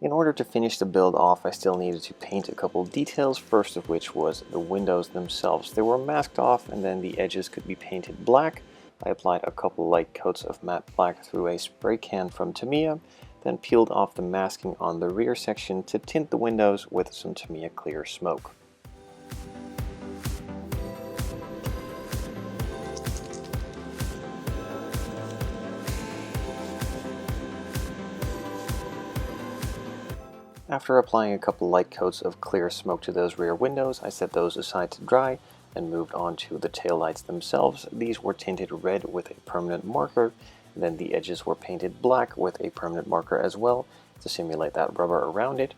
In order to finish the build off, I still needed to paint a couple details, first of which was the windows themselves. They were masked off and then the edges could be painted black. I applied a couple light coats of matte black through a spray can from Tamiya, then peeled off the masking on the rear section to tint the windows with some Tamiya clear smoke. After applying a couple light coats of clear smoke to those rear windows, I set those aside to dry and moved on to the taillights themselves. These were tinted red with a permanent marker, and then the edges were painted black with a permanent marker as well to simulate that rubber around it.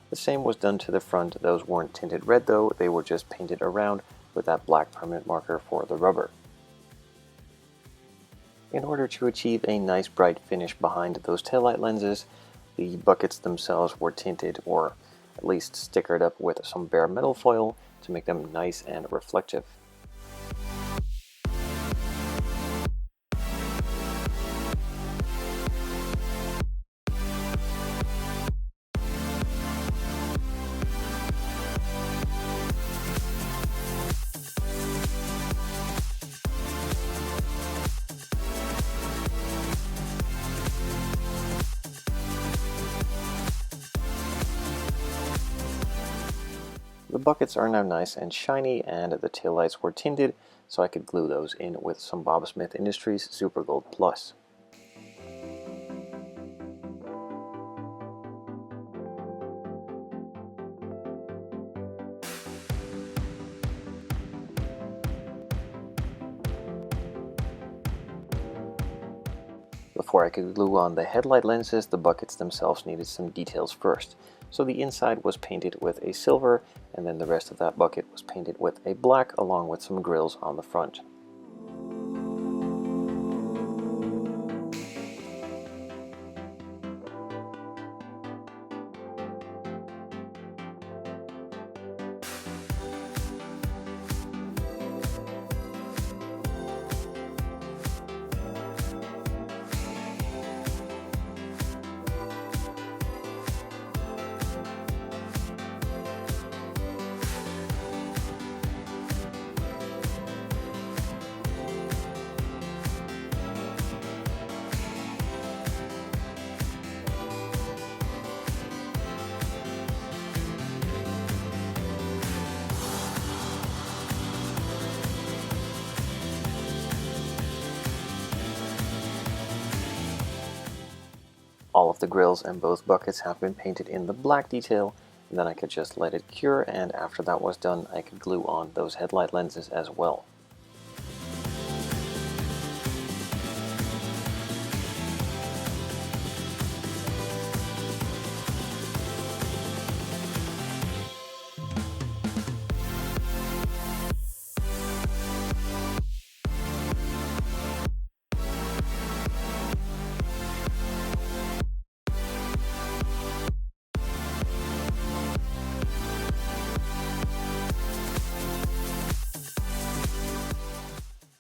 The same was done to the front. Those weren't tinted red though, they were just painted around with that black permanent marker for the rubber. In order to achieve a nice bright finish behind those taillight lenses, the buckets themselves were tinted, or at least stickered up with some bare metal foil to make them nice and reflective. The buckets are now nice and shiny, and the taillights were tinted, so I could glue those in with some Bob Smith Industries Super Gold Plus. Before I could glue on the headlight lenses, the buckets themselves needed some details first. So the inside was painted with a silver, and then the rest of that bucket was painted with a black along with some grills on the front. All of the grills and both buckets have been painted in the black detail, and then I could just let it cure, and after that was done I could glue on those headlight lenses as well.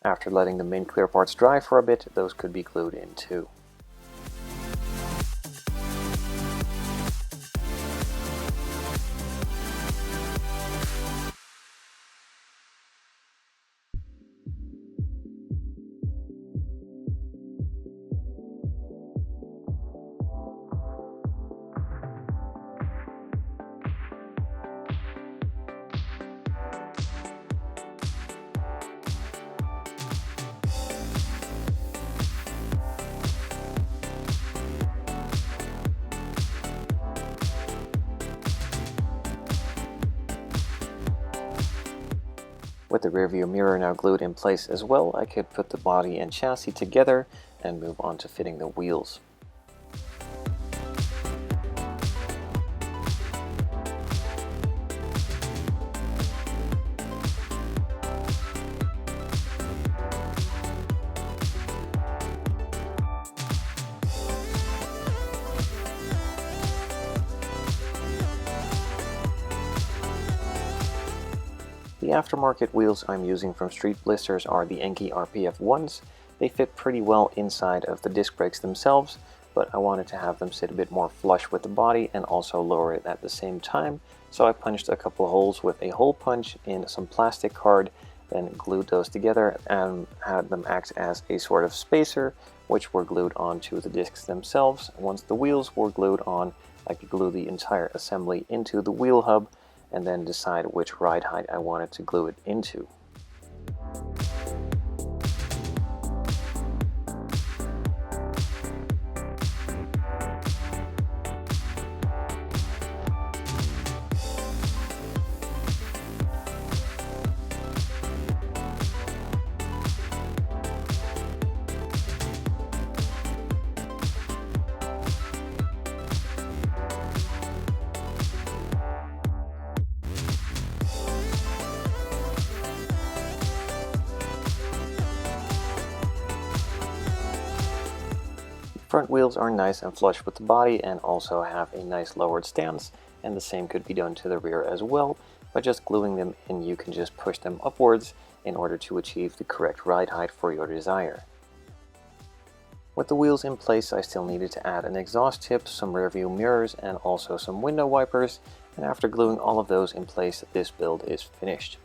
After letting the main clear parts dry for a bit, those could be glued in too. With the rearview mirror now glued in place as well, I could put the body and chassis together and move on to fitting the wheels. The aftermarket wheels I'm using from Street Blisters are the Enki RPF 1s. They fit pretty well inside of the disc brakes themselves, but I wanted to have them sit a bit more flush with the body and also lower it at the same time. So I punched a couple holes with a hole punch in some plastic card, then glued those together and had them act as a sort of spacer, which were glued onto the discs themselves. Once the wheels were glued on, I could glue the entire assembly into the wheel hub and then decide which ride height I wanted to glue it into. Front wheels are nice and flush with the body and also have a nice lowered stance, and the same could be done to the rear as well. By just gluing them in, you can just push them upwards in order to achieve the correct ride height for your desire. With the wheels in place, I still needed to add an exhaust tip, some rear view mirrors, and also some window wipers, and after gluing all of those in place, this build is finished.